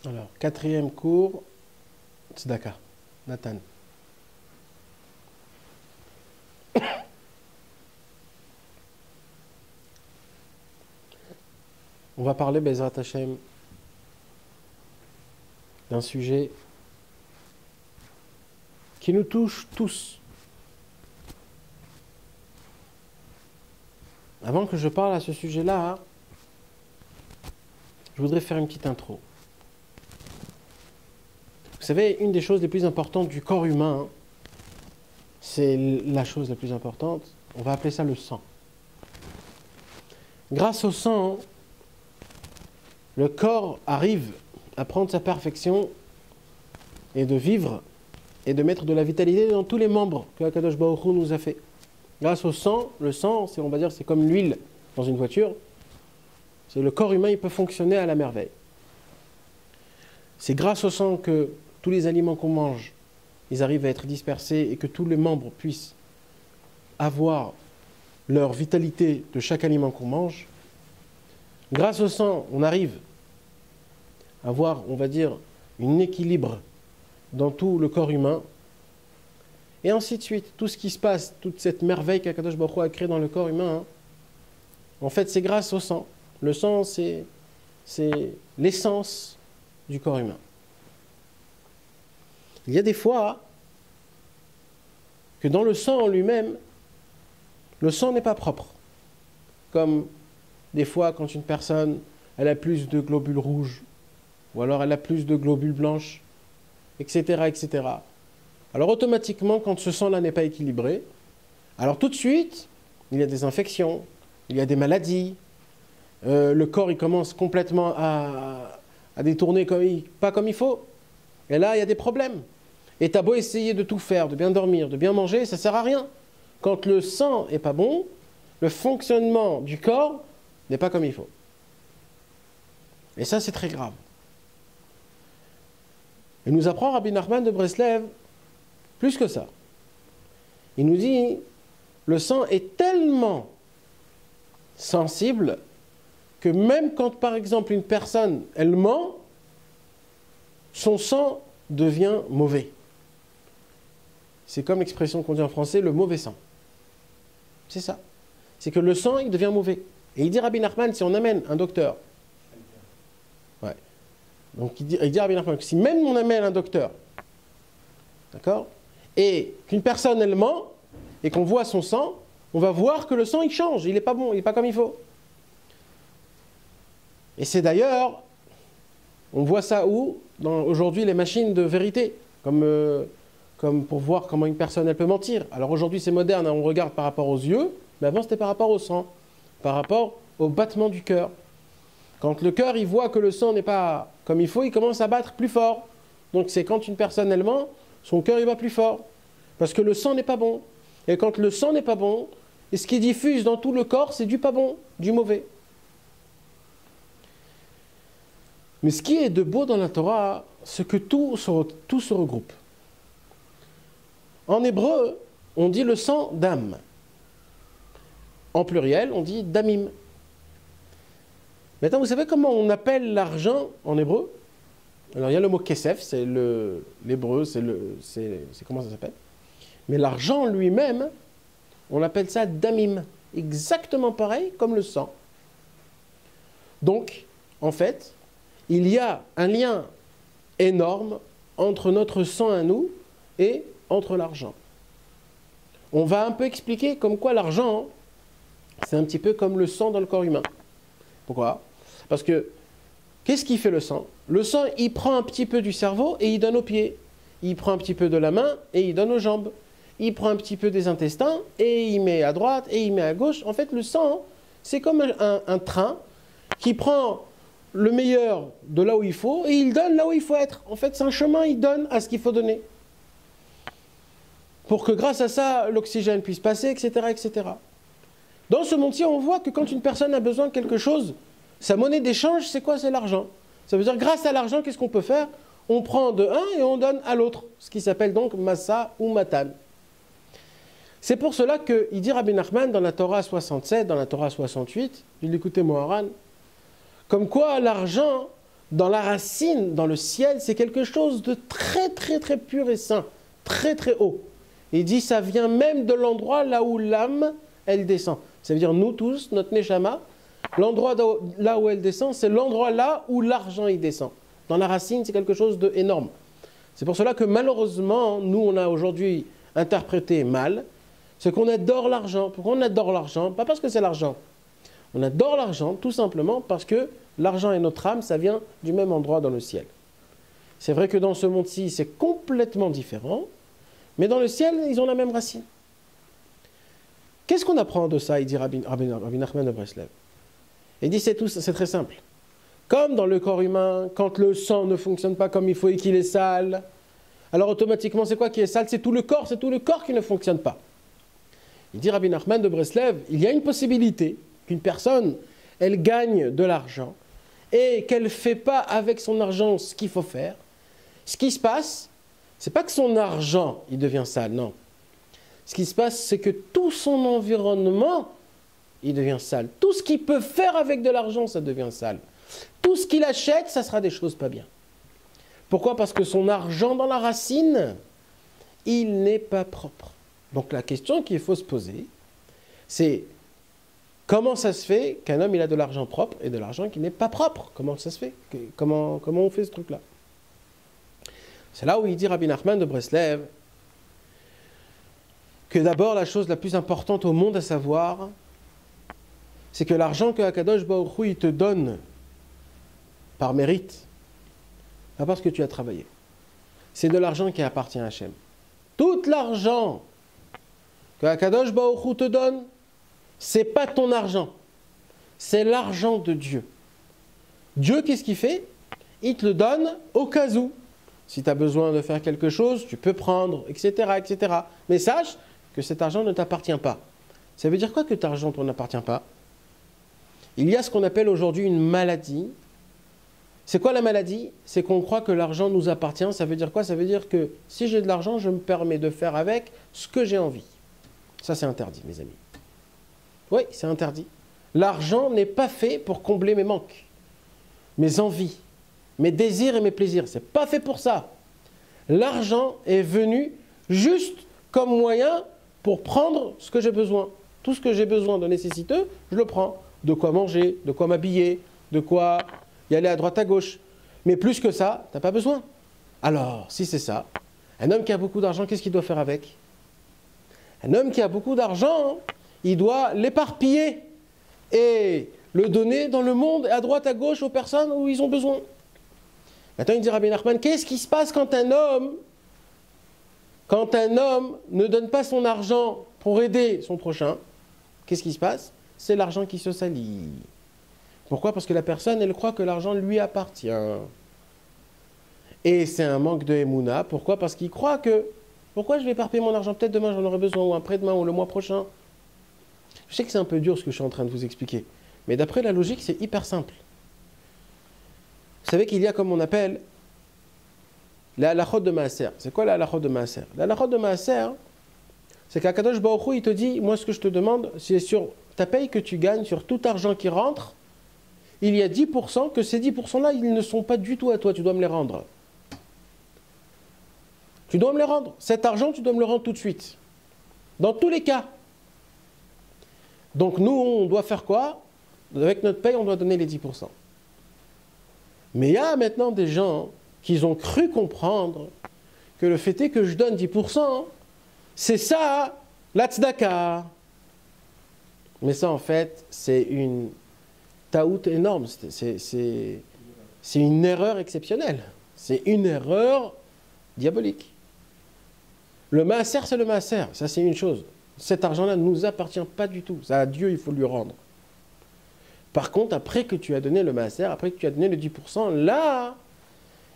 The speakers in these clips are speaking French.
Alors, quatrième cours, Tzedaka, Nathan. On va parler, Bezrat Hashem, d'un sujet qui nous touche tous. Avant que je parle à ce sujet-là, je voudrais faire une petite intro. Vous savez, une des choses les plus importantes du corps humain, c'est la chose la plus importante, on va appeler ça le sang. Grâce au sang, le corps arrive à prendre sa perfection et de vivre et de mettre de la vitalité dans tous les membres que Akadosh Baruch Hu nous a fait. Grâce au sang, le sang, on va dire, c'est comme l'huile dans une voiture. C'est le corps humain, il peut fonctionner à la merveille. C'est grâce au sang que tous les aliments qu'on mange, ils arrivent à être dispersés et que tous les membres puissent avoir leur vitalité de chaque aliment qu'on mange. Grâce au sang, on arrive à avoir, on va dire, un équilibre dans tout le corps humain. Et ainsi de suite, tout ce qui se passe, toute cette merveille qu'Akadosh Baruch Hu a créée dans le corps humain, en fait, c'est grâce au sang. Le sang, c'est l'essence du corps humain. Il y a des fois que dans le sang en lui-même, le sang n'est pas propre. Comme des fois, quand une personne, elle a plus de globules rouges, ou alors elle a plus de globules blanches, etc., etc. Alors automatiquement, quand ce sang-là n'est pas équilibré, alors tout de suite, il y a des infections, il y a des maladies, le corps il commence complètement à détourner pas comme il faut, et là il y a des problèmes. Et t'as beau essayer de tout faire, de bien dormir, de bien manger, ça ne sert à rien. Quand le sang n'est pas bon, le fonctionnement du corps n'est pas comme il faut. Et ça c'est très grave. Il nous apprend Rabbi Nachman de Breslev plus que ça. Il nous dit, le sang est tellement sensible que même quand, par exemple, une personne, elle ment, son sang devient mauvais. C'est comme l'expression qu'on dit en français, le mauvais sang. C'est ça. C'est que le sang, il devient mauvais. Et il dit Rabbi Nachman, si on amène un docteur, ouais. Donc il dit Rabbi Nachman que si même on amène un docteur, d'accord, et qu'une personne, elle ment, et qu'on voit son sang, on va voir que le sang, il change, il n'est pas bon, il n'est pas comme il faut. Et c'est d'ailleurs, on voit ça où? Dans aujourd'hui les machines de vérité, comme pour voir comment une personne, elle peut mentir. Alors aujourd'hui, c'est moderne, hein, on regarde par rapport aux yeux, mais avant, c'était par rapport au sang, par rapport au battement du cœur. Quand le cœur, il voit que le sang n'est pas comme il faut, il commence à battre plus fort. Donc c'est quand une personne, elle ment, son cœur, il va plus fort. Parce que le sang n'est pas bon. Et quand le sang n'est pas bon, et ce qui diffuse dans tout le corps, c'est du pas bon, du mauvais. Mais ce qui est de beau dans la Torah, c'est que tout se regroupe. En hébreu, on dit le sang d'âme. En pluriel, on dit damim. Maintenant, vous savez comment on appelle l'argent en hébreu? Alors, il y a le mot kesef, c'est l'hébreu, c'est comment ça s'appelle? Mais l'argent lui-même, on appelle ça damim. Exactement pareil comme le sang. Donc, en fait, il y a un lien énorme entre notre sang à nous et entre l'argent. On va un peu expliquer comme quoi l'argent, c'est un petit peu comme le sang dans le corps humain. Pourquoi? Parce que, qu'est-ce qui fait le sang? Le sang, il prend un petit peu du cerveau et il donne aux pieds. Il prend un petit peu de la main et il donne aux jambes. Il prend un petit peu des intestins et il met à droite et il met à gauche. En fait, le sang, c'est comme un train qui prend le meilleur de là où il faut et il donne là où il faut être. En fait, c'est un chemin, il donne à ce qu'il faut donner. Pour que grâce à ça, l'oxygène puisse passer, etc., etc. Dans ce monde-ci, on voit que quand une personne a besoin de quelque chose, sa monnaie d'échange, c'est quoi? C'est l'argent. Ça veut dire, grâce à l'argent, qu'est-ce qu'on peut faire? On prend de un et on donne à l'autre. Ce qui s'appelle donc massa ou matan. C'est pour cela qu'il dit Rabbi Nachman dans la Torah 67, dans la Torah 68, il écoutait Moharan, comme quoi l'argent, dans la racine, dans le ciel, c'est quelque chose de très très très pur et saint, très très haut. Il dit ça vient même de l'endroit là où l'âme, elle descend. Ça veut dire nous tous, notre neshama, l'endroit là où elle descend, c'est l'endroit là où l'argent il descend. Dans la racine, c'est quelque chose d'énorme. C'est pour cela que malheureusement, nous on a aujourd'hui interprété mal, c'est qu'on adore l'argent. Pourquoi on adore l'argent? Pas parce que c'est l'argent. On adore l'argent tout simplement parce que l'argent et notre âme, ça vient du même endroit dans le ciel. C'est vrai que dans ce monde-ci, c'est complètement différent, mais dans le ciel, ils ont la même racine. Qu'est-ce qu'on apprend de ça? Il dit Rabbi Nachman de Breslev. Il dit c'est très simple. Comme dans le corps humain, quand le sang ne fonctionne pas comme il faut et qu'il est sale, alors automatiquement, c'est quoi qui est sale? C'est tout le corps qui ne fonctionne pas. Il dit Rabbi Nachman de Breslev, il y a une possibilité qu'une personne, elle gagne de l'argent et qu'elle ne fait pas avec son argent ce qu'il faut faire. Ce qui se passe, c'est pas que son argent, il devient sale, non. Ce qui se passe, c'est que tout son environnement, il devient sale. Tout ce qu'il peut faire avec de l'argent, ça devient sale. Tout ce qu'il achète, ça sera des choses pas bien. Pourquoi? Parce que son argent dans la racine, il n'est pas propre. Donc la question qu'il faut se poser, c'est comment ça se fait qu'un homme il a de l'argent propre et de l'argent qui n'est pas propre? Comment ça se fait? Comment on fait ce truc-là? C'est là où il dit Rabbi Nachman de Breslev que d'abord la chose la plus importante au monde à savoir, c'est que l'argent que Akadosh Baruch Hu il te donne par mérite, pas parce que tu as travaillé, c'est de l'argent qui appartient à Hachem. Tout l'argent que Akadosh Baruch Hu te donne, c'est pas ton argent, c'est l'argent de Dieu. Dieu, qu'est-ce qu'il fait? Il te le donne au cas où. Si tu as besoin de faire quelque chose, tu peux prendre, etc., etc. Mais sache que cet argent ne t'appartient pas. Ça veut dire quoi que cet argent ne t'appartient pas? Il y a ce qu'on appelle aujourd'hui une maladie. C'est quoi la maladie? C'est qu'on croit que l'argent nous appartient. Ça veut dire quoi? Ça veut dire que si j'ai de l'argent, je me permets de faire avec ce que j'ai envie. Ça, c'est interdit, mes amis. Oui, c'est interdit. L'argent n'est pas fait pour combler mes manques, mes envies, mes désirs et mes plaisirs. C'est pas fait pour ça. L'argent est venu juste comme moyen pour prendre ce que j'ai besoin. Tout ce que j'ai besoin de nécessiteux, je le prends. De quoi manger, de quoi m'habiller, de quoi y aller à droite à gauche. Mais plus que ça, tu n'as pas besoin. Alors, si c'est ça, un homme qui a beaucoup d'argent, qu'est-ce qu'il doit faire avec? Un homme qui a beaucoup d'argent, il doit l'éparpiller et le donner dans le monde, à droite à gauche, aux personnes où ils ont besoin. Maintenant, il dit Rabbi Nachman, qu'est-ce qui se passe quand un homme ne donne pas son argent pour aider son prochain? Qu'est-ce qui se passe? C'est l'argent qui se salit. Pourquoi? Parce que la personne, elle croit que l'argent lui appartient. Et c'est un manque de Emouna. Pourquoi? Parce qu'il croit que, pourquoi je vais éparpiller mon argent? Peut-être demain j'en aurai besoin, ou après-demain, ou le mois prochain. Je sais que c'est un peu dur ce que je suis en train de vous expliquer. Mais d'après la logique, c'est hyper simple. Vous savez qu'il y a comme on appelle la halachot de Maaser. C'est quoi la halachot de Maaser? La halachot de Maaser, c'est qu'Akadosh Baruch Hu, il te dit, moi ce que je te demande, c'est sur ta paye que tu gagnes, sur tout argent qui rentre, il y a 10%, que ces 10%-là, ils ne sont pas du tout à toi, tu dois me les rendre. Tu dois me les rendre. Cet argent, tu dois me le rendre tout de suite. Dans tous les cas. Donc nous, on doit faire quoi? Avec notre paye, on doit donner les 10%. Mais il y a maintenant des gens qui ont cru comprendre que le fait est que je donne 10%, c'est ça, la tzedaka. Mais ça, en fait, c'est une taout énorme. C'est une erreur exceptionnelle. C'est une erreur diabolique. Le maaser, c'est le maaser. Ça, c'est une chose. Cet argent-là ne nous appartient pas du tout. Ça, à Dieu, il faut lui rendre. Par contre, après que tu as donné le maaser, après que tu as donné le 10%, là,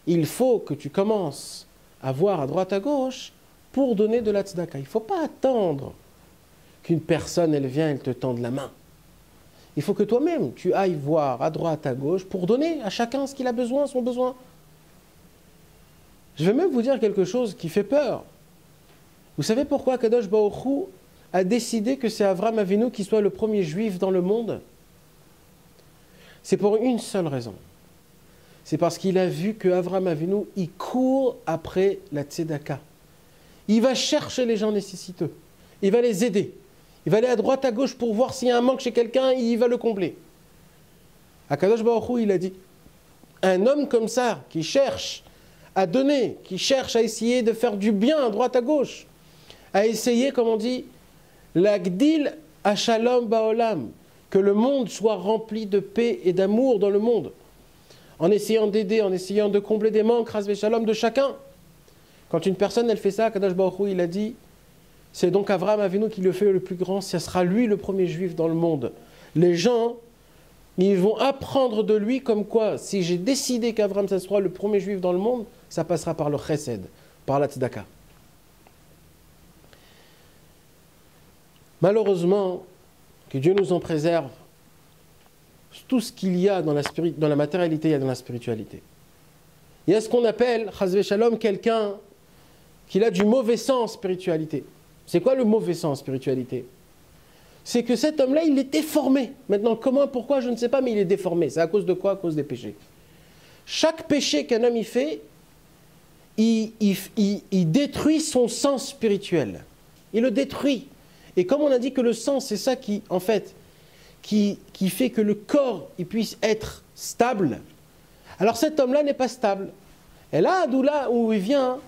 il faut que tu commences à voir à droite à gauche pour donner de la tzedaka. Il ne faut pas attendre qu'une personne, elle vient, elle te tende la main. Il faut que toi-même, tu ailles voir à droite à gauche pour donner à chacun ce qu'il a besoin, son besoin. Je vais même vous dire quelque chose qui fait peur. Vous savez pourquoi Kadosh Baruch Hu a décidé que c'est Avram Avinu qui soit le premier juif dans le monde? C'est pour une seule raison. C'est parce qu'il a vu que Avraham Avinu, il court après la tzedaka. Il va chercher les gens nécessiteux. Il va les aider. Il va aller à droite, à gauche pour voir s'il y a un manque chez quelqu'un, il va le combler. Akadosh Baruch Hu, il a dit, un homme comme ça, qui cherche à donner, qui cherche à essayer de faire du bien à droite, à gauche, à essayer, comme on dit, l'agdil Shalom baolam, que le monde soit rempli de paix et d'amour dans le monde, en essayant d'aider, en essayant de combler des manques, ras shalom, de chacun. Quand une personne, elle fait ça, Kadosh Baruch Hu, il a dit, c'est donc Avraham Avinu qui le fait le plus grand, ce sera lui le premier juif dans le monde. Les gens, ils vont apprendre de lui comme quoi, si j'ai décidé qu'Avraham, ça sera le premier juif dans le monde, ça passera par le chesed, par la tzedaka. Malheureusement, que Dieu nous en préserve, tout ce qu'il y a dans la matérialité, il y a dans la spiritualité. Il y a ce qu'on appelle, chas shalom, quelqu'un qui a du mauvais sens en spiritualité. C'est quoi le mauvais sens en spiritualité? C'est que cet homme-là, il est déformé. Maintenant, comment, pourquoi, je ne sais pas, mais il est déformé. C'est à cause de quoi? À cause des péchés. Chaque péché qu'un homme y fait, il détruit son sens spirituel. Il le détruit. Et comme on a dit que le sens, c'est ça qui, en fait, qui fait que le corps il puisse être stable, alors cet homme-là n'est pas stable. Et là, d'où là où il vient,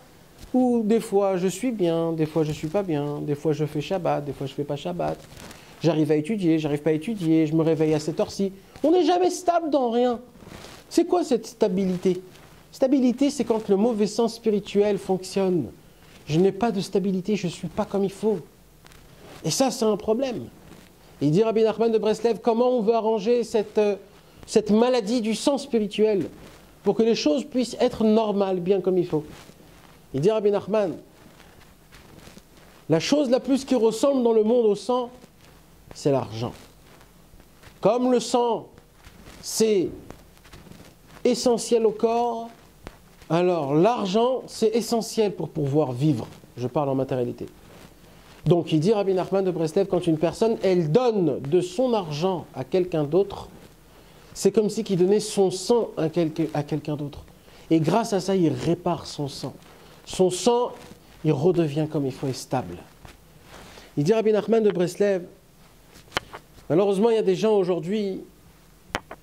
où des fois je suis bien, des fois je ne suis pas bien, des fois je fais Shabbat, des fois je ne fais pas Shabbat, j'arrive à étudier, j'arrive pas à étudier, je me réveille à cette heure-ci. On n'est jamais stable dans rien. C'est quoi cette stabilité? Stabilité, c'est quand le mauvais sens spirituel fonctionne. Je n'ai pas de stabilité, je ne suis pas comme il faut. Et ça, c'est un problème. Il dit Rabbi Nachman de Breslev, comment on veut arranger cette maladie du sens spirituel pour que les choses puissent être normales, bien comme il faut. Il dit Rabbi Nachman, la chose la plus qui ressemble dans le monde au sang, c'est l'argent. Comme le sang, c'est essentiel au corps, alors l'argent, c'est essentiel pour pouvoir vivre. Je parle en matérialité. Donc il dit Rabbi Nachman de Breslev, quand une personne, elle donne de son argent à quelqu'un d'autre, c'est comme si il donnait son sang à quelqu'un d'autre. Et grâce à ça, il répare son sang. Son sang, il redevient comme il faut et stable. Il dit Rabbi Nachman de Breslev, malheureusement, il y a des gens aujourd'hui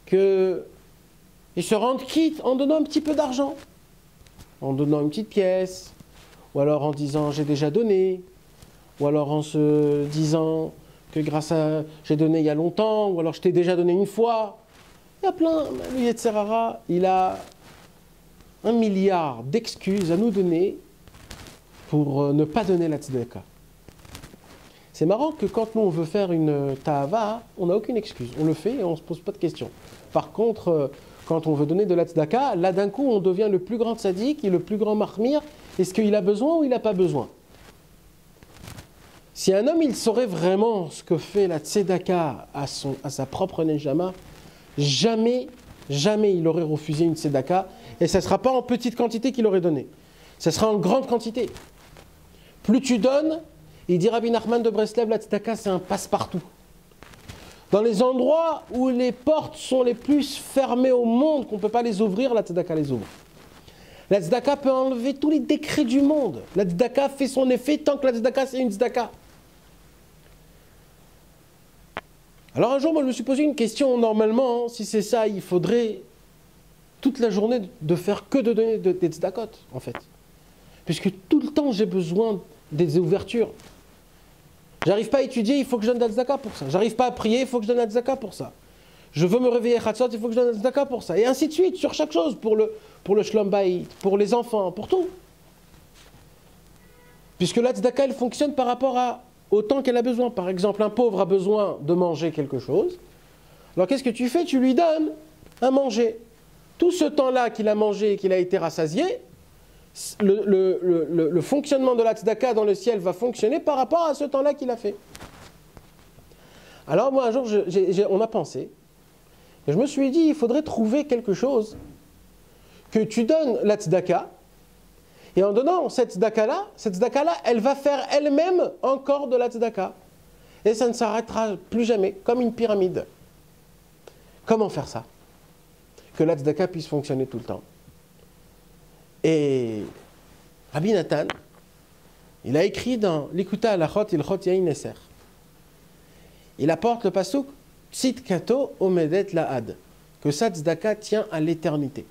qui se rendent quittes en donnant un petit peu d'argent, en donnant une petite pièce, ou alors en disant j'ai déjà donné, ou alors en se disant que grâce à j'ai donné il y a longtemps, ou alors je t'ai déjà donné une fois. Il y a plein, le Yetzer Hara, il a 1 milliard d'excuses à nous donner pour ne pas donner la tzedaka. C'est marrant que quand nous on veut faire une ta'ava, on n'a aucune excuse. On le fait et on ne se pose pas de questions. Par contre, quand on veut donner de la tzedaka, là d'un coup on devient le plus grand tzaddik et le plus grand mahmir. Est-ce qu'il a besoin ou il n'a pas besoin? Si un homme il saurait vraiment ce que fait la tzedaka à sa propre nejama, jamais il aurait refusé une tzedaka, et ce ne sera pas en petite quantité qu'il aurait donné. Ce sera en grande quantité. Plus tu donnes, il dit Rabbi Nachman de Breslev, la tzedaka c'est un passe-partout. Dans les endroits où les portes sont les plus fermées au monde, qu'on ne peut pas les ouvrir, la tzedaka les ouvre. La tzedaka peut enlever tous les décrets du monde. La tzedaka fait son effet tant que la tzedaka c'est une tzedaka. Alors un jour, moi je me suis posé une question, normalement, si c'est ça, il faudrait toute la journée de faire que de donner des tzedakot, en fait. Puisque tout le temps j'ai besoin des ouvertures. J'arrive pas à étudier, il faut que je donne de la tzedaka pour ça. J'arrive pas à prier, il faut que je donne de la tzedaka pour ça. Je veux me réveiller à Chatzot, il faut que je donne de la tzedaka pour ça. Et ainsi de suite, sur chaque chose, pour le shlom bayit, pour les enfants, pour tout. Puisque la tzedaka, elle fonctionne par rapport au temps qu'elle a besoin. Par exemple, un pauvre a besoin de manger quelque chose. Alors qu'est-ce que tu fais? Tu lui donnes à manger. Tout ce temps-là qu'il a mangé et qu'il a été rassasié, le fonctionnement de la tzedaka dans le ciel va fonctionner par rapport à ce temps-là qu'il a fait. Alors moi un jour, on a pensé, et je me suis dit, il faudrait trouver quelque chose que tu donnes la tzedaka, et en donnant cette tzedaka-là, elle va faire elle-même encore de la tzedaka. Et ça ne s'arrêtera plus jamais, comme une pyramide. Comment faire ça? que la tzedaka puisse fonctionner tout le temps. Et Rabbi Nathan, il a écrit dans l'Ikuta Alachot Ilchot Yain Neser. Il apporte le pasuk Tzidkato Omedet Laad, que sa tzedaka tient à l'éternité.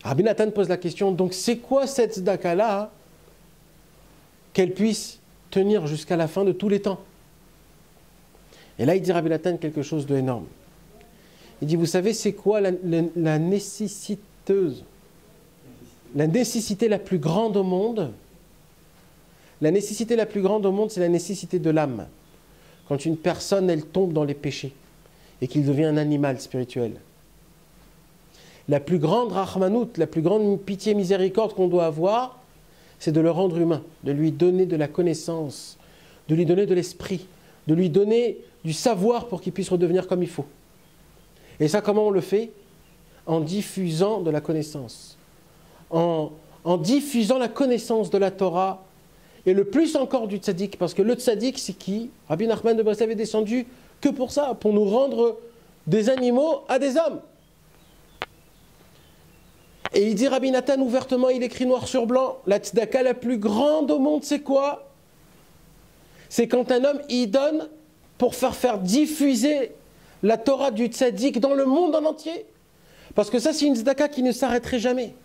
Rabbi Nathan pose la question, donc c'est quoi cette tzedaka-là qu'elle puisse tenir jusqu'à la fin de tous les temps? Et là, il dit Rabbi Nathan quelque chose d'énorme. Il dit, vous savez, c'est quoi la nécessité la plus grande au monde? La nécessité la plus grande au monde, c'est la nécessité de l'âme. Quand une personne, elle tombe dans les péchés et qu'il devient un animal spirituel. La plus grande rachmanout, la plus grande pitié miséricorde qu'on doit avoir, c'est de le rendre humain, de lui donner de la connaissance, de lui donner de l'esprit, de lui donner du savoir pour qu'il puisse redevenir comme il faut. Et ça, comment on le fait? En diffusant de la connaissance. En diffusant la connaissance de la Torah, et le plus encore du tzaddik, parce que le tzaddik, c'est qui? Rabbi Nachman de Breslev est descendu que pour ça, pour nous rendre des animaux à des hommes. Et il dit, Rabbi Nathan, ouvertement, il écrit noir sur blanc, la tzedaka la plus grande au monde, c'est quoi? C'est quand un homme, il donne pour faire diffuser la Torah du tzaddik dans le monde en entier. Parce que ça, c'est une tzedaka qui ne s'arrêterait jamais.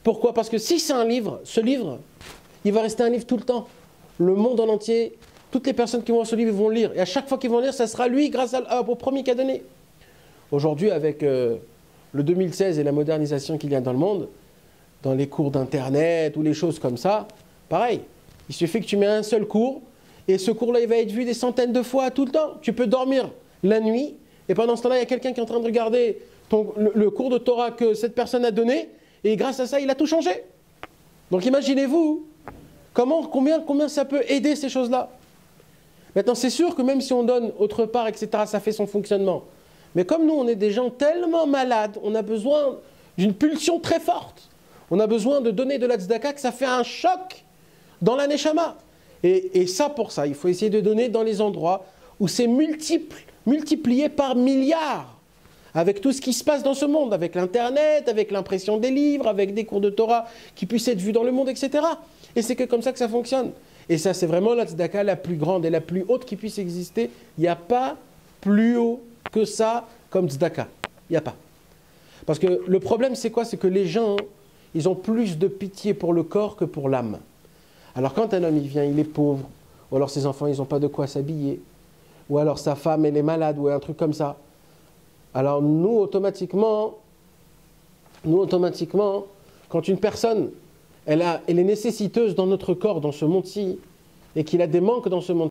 Pourquoi? Parce que si c'est un livre, ce livre, il va rester un livre tout le temps. Le monde en entier, toutes les personnes qui vont voir ce livre vont le lire. Et à chaque fois qu'ils vont lire, ça sera lui grâce au premier qu'il a donné. Aujourd'hui, avec le 2016 et la modernisation qu'il y a dans le monde, dans les cours d'internet ou les choses comme ça, pareil. Il suffit que tu mets un seul cours, et ce cours-là, il va être vu des centaines de fois tout le temps. Tu peux dormir la nuit, et pendant ce temps-là, il y a quelqu'un qui est en train de regarder le cours de Torah que cette personne a donné, et grâce à ça, il a tout changé. Donc imaginez-vous, combien ça peut aider ces choses-là. Maintenant, c'est sûr que même si on donne autre part, etc., ça fait son fonctionnement. Mais comme nous, on est des gens tellement malades, on a besoin d'une pulsion très forte. On a besoin de donner de la tzedaka, que ça fait un choc dans la neshama. Et ça, pour ça, il faut essayer de donner dans les endroits où c'est multiplié par milliards. Avec tout ce qui se passe dans ce monde, avec l'Internet, avec l'impression des livres, avec des cours de Torah qui puissent être vus dans le monde, etc. Et c'est que comme ça que ça fonctionne. Et ça, c'est vraiment la tzedaka la plus grande et la plus haute qui puisse exister. Il n'y a pas plus haut que ça comme tzedaka. Il n'y a pas. Parce que le problème, c'est quoi? C'est que les gens, ils ont plus de pitié pour le corps que pour l'âme. Alors quand un homme, il vient, il est pauvre, ou alors ses enfants, ils n'ont pas de quoi s'habiller, ou alors sa femme, elle est malade, ou un truc comme ça. Alors nous, automatiquement, quand une personne, elle est nécessiteuse dans notre corps, dans ce monde-ci, et qu'il a des manques dans ce monde,